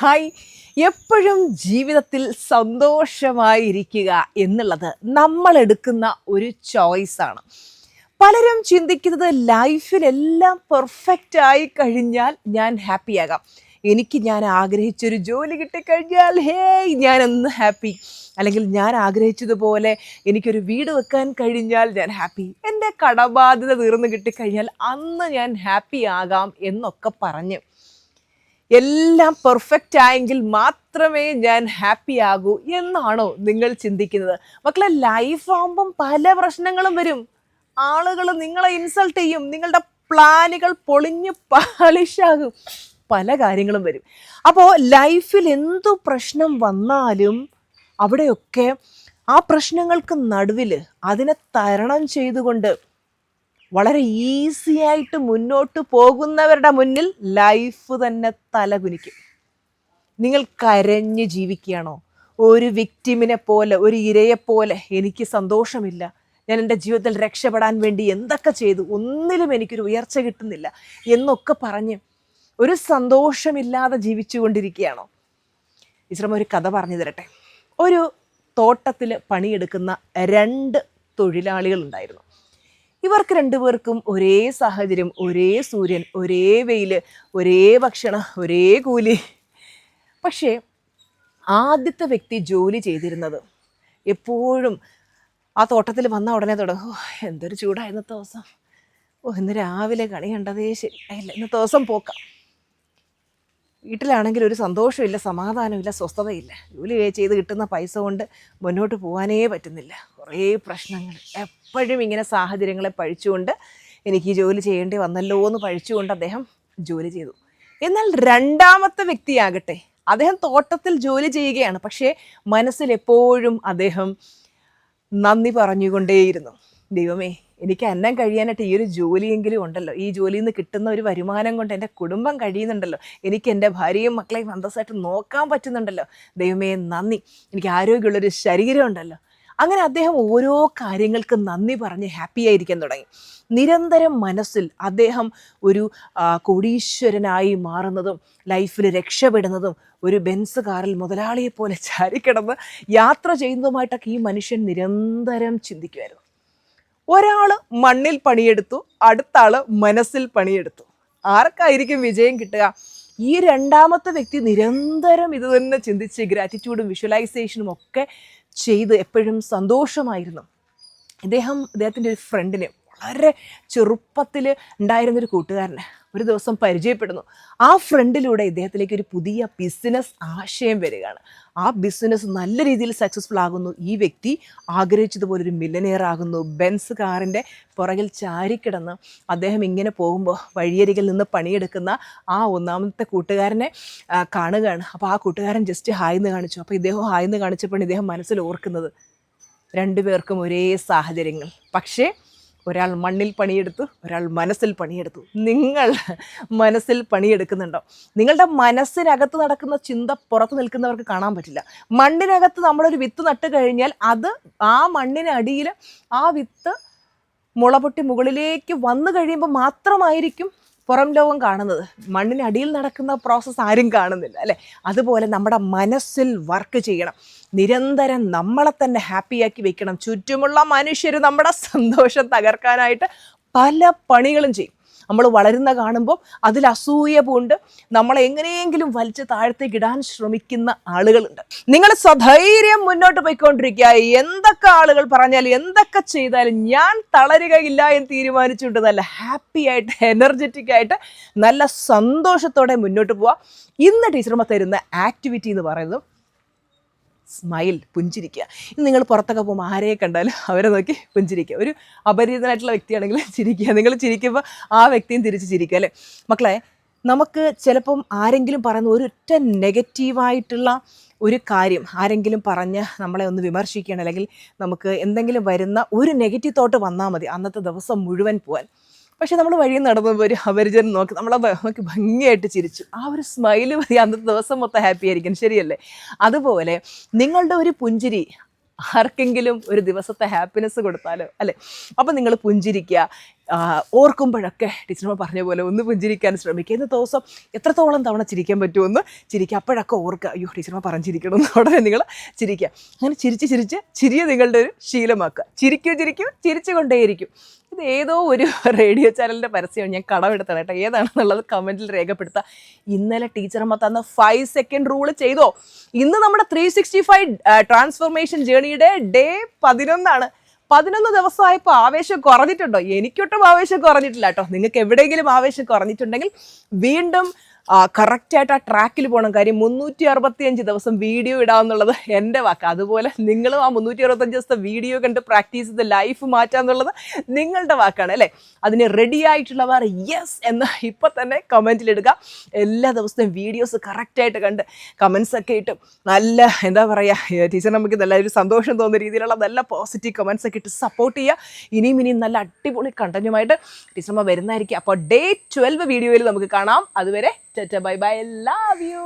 Hi. എപ്പോഴും ജീവിതത്തിൽ സന്തോഷമായിരിക്കുക എന്നുള്ളത് നമ്മൾ എടുക്കുന്ന ഒരു ചോയ്സാണ്. പലരും ചിന്തിക്കുന്നത് ലൈഫിലെല്ലാം പെർഫെക്റ്റ് ആയി കഴിഞ്ഞാൽ ഞാൻ ഹാപ്പിയാകാം, എനിക്ക് ഞാൻ ആഗ്രഹിച്ചൊരു ജോലി കിട്ടിക്കഴിഞ്ഞാൽ ഹേയ് ഞാനൊന്ന് ഹാപ്പി, അല്ലെങ്കിൽ ഞാൻ ആഗ്രഹിച്ചതുപോലെ എനിക്കൊരു വീട് വെക്കാൻ കഴിഞ്ഞാൽ ഞാൻ ഹാപ്പി, എൻ്റെ കടബാധ്യത തീർന്നു കിട്ടിക്കഴിഞ്ഞാൽ അന്ന് ഞാൻ ഹാപ്പി ആകാം എന്നൊക്കെ പറഞ്ഞ് എല്ലാം പെർഫെക്റ്റ് ആയെങ്കിൽ മാത്രമേ ഞാൻ ഹാപ്പി ആകൂ എന്നാണോ നിങ്ങൾ ചിന്തിക്കുന്നത്? മക്കളെ, ലൈഫ് ആകുമ്പം പല പ്രശ്നങ്ങളും വരും. ആളുകൾ നിങ്ങളെ ഇൻസൾട്ട് ചെയ്യും, നിങ്ങളുടെ പ്ലാനുകൾ പൊളിഞ്ഞ് പാളിഷാകും, പല കാര്യങ്ങളും വരും. അപ്പോൾ ലൈഫിൽ എന്തു പ്രശ്നം വന്നാലും അവിടെയൊക്കെ ആ പ്രശ്നങ്ങൾക്ക് നടുവിൽ അതിനെ തരണം ചെയ്തുകൊണ്ട് വളരെ ഈസി ആയിട്ട് മുന്നോട്ട് പോകുന്നവരുടെ മുന്നിൽ ലൈഫ് തന്നെ തലകുനിക്കും. നിങ്ങൾ കരഞ്ഞ് ജീവിക്കുകയാണോ? ഒരു വിക്ടിമിനെ പോലെ, ഒരു ഇരയെപ്പോലെ എനിക്ക് സന്തോഷമില്ല, ഞാൻ എൻ്റെ ജീവിതത്തിൽ രക്ഷപ്പെടാൻ വേണ്ടി എന്തൊക്കെ ചെയ്തു, ഒന്നിലും എനിക്കൊരു ഉയർച്ച കിട്ടുന്നില്ല എന്നൊക്കെ പറഞ്ഞ് ഒരു സന്തോഷമില്ലാതെ ജീവിച്ചു കൊണ്ടിരിക്കുകയാണോ? ഇസ്രമ ഒരു കഥ പറഞ്ഞു തരട്ടെ. ഒരു തോട്ടത്തിൽ പണിയെടുക്കുന്ന 2 തൊഴിലാളികളുണ്ടായിരുന്നു. ഇവർക്ക് 2 പേർക്കും ഒരേ സാഹചര്യം, ഒരേ സൂര്യൻ, ഒരേ വെയിൽ, ഒരേ ഭക്ഷണം, ഒരേ കൂലി. പക്ഷേ ആദ്യത്തെ വ്യക്തി ജോലി ചെയ്തിരുന്നത് എപ്പോഴും ആ തോട്ടത്തിൽ വന്ന ഉടനെ തുടങ്ങും, എന്തൊരു ചൂടാണ് ഇന്നത്തെ ദിവസം, ഇന്ന് രാവിലെ കണി കണ്ടതേ ശരിയായില്ല, ഇന്നത്തെ ദിവസം പോക്കാം. വീട്ടിലാണെങ്കിൽ ഒരു സന്തോഷമില്ല, സമാധാനമില്ല, സ്വസ്ഥതയില്ല. ജോലി ചെയ്ത് കിട്ടുന്ന പൈസ കൊണ്ട് മുന്നോട്ട് പോകാനേ പറ്റുന്നില്ല, കുറേ പ്രശ്നങ്ങൾ. എപ്പോഴും ഇങ്ങനെ സാഹചര്യങ്ങളെ പഴിച്ചുകൊണ്ട് എനിക്ക് ഈ ജോലി ചെയ്യേണ്ടി വന്നല്ലോ എന്ന് പഴിച്ചുകൊണ്ട് അദ്ദേഹം ജോലി ചെയ്തു. എന്നാൽ 2ാമത്തെ വ്യക്തിയാകട്ടെ, അദ്ദേഹം തോട്ടത്തിൽ ജോലി ചെയ്യുകയാണ്, പക്ഷേ മനസ്സിൽ എപ്പോഴും അദ്ദേഹം നന്ദി പറഞ്ഞുകൊണ്ടേയിരുന്നു. ദൈവമേ, എനിക്ക് അന്നം കഴിയാനായിട്ട് ഈ ഒരു ജോലിയെങ്കിലും ഉണ്ടല്ലോ, ഈ ജോലിയിൽ നിന്ന് കിട്ടുന്ന ഒരു വരുമാനം കൊണ്ട് എൻ്റെ കുടുംബം കഴിയുന്നുണ്ടല്ലോ, എനിക്ക് എൻ്റെ ഭാര്യയും മക്കളെയും അന്തസ്സായിട്ട് നോക്കാൻ പറ്റുന്നുണ്ടല്ലോ, ദൈവമേ നന്ദി, എനിക്ക് ആരോഗ്യമുള്ളൊരു ശരീരം ഉണ്ടല്ലോ. അങ്ങനെ അദ്ദേഹം ഓരോ കാര്യങ്ങൾക്ക് നന്ദി പറഞ്ഞ് ഹാപ്പി ആയിരിക്കാൻ തുടങ്ങി. നിരന്തരം മനസ്സിൽ അദ്ദേഹം ഒരു കോടീശ്വരനായി മാറുന്നതും ലൈഫിൽ രക്ഷപ്പെടുന്നതും ഒരു ബെൻസ് കാറിൽ മുതലാളിയെപ്പോലെ ചാരിക്കിടന്ന് യാത്ര ചെയ്യുന്നതുമായിട്ടൊക്കെ ഈ മനുഷ്യൻ നിരന്തരം ചിന്തിക്കുമായിരുന്നു. ഒരാൾ മണ്ണിൽ പണിയെടുത്തു, അടുത്ത ആൾ മനസ്സിൽ പണിയെടുത്തു. ആർക്കായിരിക്കും വിജയം കിട്ടുക? ഈ 2ാമത്തെ വ്യക്തി നിരന്തരം ഇത് തന്നെ ചിന്തിച്ച് ഗ്രാറ്റിറ്റ്യൂഡും വിഷ്വലൈസേഷനും ഒക്കെ ചെയ്ത് എപ്പോഴും സന്തോഷമായിരുന്നു. അദ്ദേഹത്തിൻ്റെ ഒരു ഫ്രണ്ടിന്, വളരെ ചെറുപ്പത്തിൽ ഉണ്ടായിരുന്നൊരു കൂട്ടുകാരനെ ഒരു ദിവസം പരിചയപ്പെടുന്നു. ആ ഫ്രണ്ടിലൂടെ ഇദ്ദേഹത്തിലേക്ക് ഒരു പുതിയ ബിസിനസ് ആശയം വരികയാണ്. ആ ബിസിനസ് നല്ല രീതിയിൽ സക്സസ്ഫുൾ ആകുന്നു. ഈ വ്യക്തി ആഗ്രഹിച്ചതുപോലെ ഒരു മില്ലനെയർ ആകുന്നു. ബെൻസ് കാറിൻ്റെ പുറകിൽ ചാരിക്കിടന്ന് അദ്ദേഹം ഇങ്ങനെ പോകുമ്പോൾ വഴിയരികിൽ നിന്ന് പണിയെടുക്കുന്ന ആ 1ാമത്തെ കൂട്ടുകാരനെ കാണുകയാണ്. അപ്പോൾ ആ കൂട്ടുകാരൻ ജസ്റ്റ് ഹായ്ന്ന് കാണിച്ചു. അപ്പോൾ ഇദ്ദേഹം ഹായ്ന്ന് കാണിച്ചപ്പോൾ ഇദ്ദേഹം മനസ്സിൽ ഓർക്കുന്നത് 2 പേർക്കും ഒരേ സാഹചര്യങ്ങൾ, പക്ഷേ ഒരാൾ മണ്ണിൽ പണിയെടുത്തു, ഒരാൾ മനസ്സിൽ പണിയെടുത്തു. നിങ്ങൾ മനസ്സിൽ പണിയെടുക്കുന്നുണ്ടോ? നിങ്ങളുടെ മനസ്സിനകത്ത് നടക്കുന്ന ചിന്ത പുറത്ത് നിൽക്കുന്നവർക്ക് കാണാൻ പറ്റില്ല. മണ്ണിനകത്ത് നമ്മളൊരു വിത്ത് നട്ട് കഴിഞ്ഞാൽ അത് ആ മണ്ണിനടിയിൽ ആ വിത്ത് മുളപൊട്ടി മുകളിലേക്ക് വന്നു കഴിയുമ്പോൾ മാത്രമായിരിക്കും പുറം ലോകം കാണുന്നത്. മണ്ണിനടിയിൽ നടക്കുന്ന പ്രോസസ്സ് ആരും കാണുന്നില്ല, അല്ലേ? അതുപോലെ നമ്മുടെ മനസ്സിൽ വർക്ക് ചെയ്യണം. നിരന്തരം നമ്മളെ തന്നെ ഹാപ്പിയാക്കി വെക്കണം. ചുറ്റുമുള്ള മനുഷ്യർ നമ്മുടെ സന്തോഷം തകർക്കാനായിട്ട് പല പണികളും ചെയ്യും. നമ്മൾ വളരുന്ന കാണുമ്പോൾ അതിൽ അസൂയ പൂണ്ട് നമ്മളെ എങ്ങനെയെങ്കിലും വലിച്ച് താഴത്തേക്ക് ഇടാൻ ശ്രമിക്കുന്ന ആളുകളുണ്ട്. നിങ്ങൾ സധൈര്യം മുന്നോട്ട് പോയിക്കൊണ്ടിരിക്കുക. എന്തൊക്കെ ആളുകൾ പറഞ്ഞാലും എന്തൊക്കെ ചെയ്താലും ഞാൻ തളരുകയില്ല എന്ന് തീരുമാനിച്ചുകൊണ്ട് നല്ല ഹാപ്പി ആയിട്ട്, എനർജറ്റിക് ആയിട്ട്, നല്ല സന്തോഷത്തോടെ മുന്നോട്ട് പോവുക. ഇന്ന് ടീച്ചർമാർ തരുന്ന ആക്ടിവിറ്റി എന്ന് പറയുന്നത് സ്മൈൽ, പുഞ്ചിരിക്കുക. ഇന്ന് നിങ്ങൾ പുറത്തൊക്കെ പോകുമ്പോൾ ആരെയെ കണ്ടാലും അവരെ നോക്കി പുഞ്ചിരിക്കുക. ഒരു അപരിചിതനായിട്ടുള്ള വ്യക്തിയാണെങ്കിൽ ചിരിക്കുക. നിങ്ങൾ ചിരിക്കുമ്പോൾ ആ വ്യക്തിയും തിരിച്ച് ചിരിക്കുക, അല്ലേ? മക്കളെ, നമുക്ക് ചിലപ്പം ആരെങ്കിലും പറയുന്ന ഒരൊറ്റ നെഗറ്റീവായിട്ടുള്ള ഒരു കാര്യം ആരെങ്കിലും പറഞ്ഞ് നമ്മളെ ഒന്ന് വിമർശിക്കുകയാണ്, അല്ലെങ്കിൽ നമുക്ക് എന്തെങ്കിലും വരുന്ന ഒരു നെഗറ്റീവ് തോട്ട് വന്നാൽ മതി അന്നത്തെ ദിവസം മുഴുവൻ പോകാൻ. പക്ഷെ നമ്മൾ വഴിയിൽ നടന്നപ്പോൾ ഒരു അപരിചിതൻ നോക്കി നമ്മളത് നോക്കി ഭംഗിയായിട്ട് ചിരിച്ചു. ആ ഒരു സ്മൈല് മതി അന്നത്തെ ദിവസം മൊത്തം ഹാപ്പി ആയിരിക്കും, ശരിയല്ലേ? അതുപോലെ നിങ്ങളുടെ ഒരു പുഞ്ചിരി ആർക്കെങ്കിലും ഒരു ദിവസത്തെ ഹാപ്പിനെസ് കൊടുത്താലോ അല്ലേ? അപ്പം നിങ്ങൾ പുഞ്ചിരിക്കുക, ഓർക്കുമ്പോഴൊക്കെ ടീച്ചർമാർ പറഞ്ഞ പോലെ ഒന്ന് പുഞ്ചിരിക്കാൻ ശ്രമിക്കുക. ഇന്ന് ദിവസം എത്രത്തോളം തവണ ചിരിക്കാൻ പറ്റുമെന്ന് ചിരിക്കുക. അപ്പോഴൊക്കെ ഓർക്കുക, അയ്യോ ടീച്ചർമാർ പറഞ്ഞിരിക്കണം എന്ന് ഉടനെ നിങ്ങൾ ചിരിക്കുക. അങ്ങനെ ചിരിച്ച് ചിരിയെ നിങ്ങളുടെ ഒരു ശീലമാക്കുക. ചിരിക്കൂ ചിരിച്ചു കൊണ്ടേയിരിക്കും. ഇത് ഏതോ ഒരു റേഡിയോ ചാനലിൻ്റെ പരസ്യമാണ്, ഞാൻ കടമെടുത്തത് കേട്ടോ. ഏതാണെന്നുള്ളത് കമൻറ്റിൽ രേഖപ്പെടുത്തുക. ഇന്നലെ ടീച്ചറമ്മ തന്ന 5 സെക്കൻഡ് റൂള് ചെയ്തോ? ഇന്ന് നമ്മുടെ 365 ട്രാൻസ്ഫോർമേഷൻ ജേണിയുടെ ഡേ 11 11 ദിവസമായപ്പോൾ ആവേശം കുറഞ്ഞിട്ടുണ്ടോ? എനിക്കൊട്ടും ആവേശം കുറഞ്ഞിട്ടില്ല കേട്ടോ. നിങ്ങൾക്ക് എവിടെയെങ്കിലും ആവേശം കുറഞ്ഞിട്ടുണ്ടെങ്കിൽ വീണ്ടും കറക്റ്റായിട്ട് ആ ട്രാക്കിൽ പോകണം. കാര്യം 365 ദിവസം വീഡിയോ ഇടാമെന്നുള്ളത് എൻ്റെ വാക്ക്. അതുപോലെ നിങ്ങളും ആ 365 ദിവസത്തെ വീഡിയോ കണ്ട് പ്രാക്ടീസ് ചെയ്ത് ലൈഫ് മാറ്റാന്നുള്ളത് നിങ്ങളുടെ വാക്കാണ് അല്ലേ? അതിന് റെഡി ആയിട്ടുള്ളവർ യെസ് എന്ന് ഇപ്പം തന്നെ കമൻറ്റിലിടുക. എല്ലാ ദിവസവും വീഡിയോസ് കറക്റ്റായിട്ട് കണ്ട് കമൻസൊക്കെ ഇട്ട് നല്ല എന്താ പറയുക, ടീച്ചർ നമുക്ക് നല്ല ഒരു സന്തോഷം തോന്നുന്ന രീതിയിലുള്ള നല്ല പോസിറ്റീവ് കമൻസൊക്കെ ഇട്ട് സപ്പോർട്ട് ചെയ്യുക. ഇനിയും നല്ല അടിപൊളി കണ്ടന്റുമായിട്ട് ടീച്ചർമ്മ വരുന്നതായിരിക്കും. അപ്പോൾ ഡേ 12 വീഡിയോയിൽ നമുക്ക് കാണാം. അതുവരെ bye bye, love you.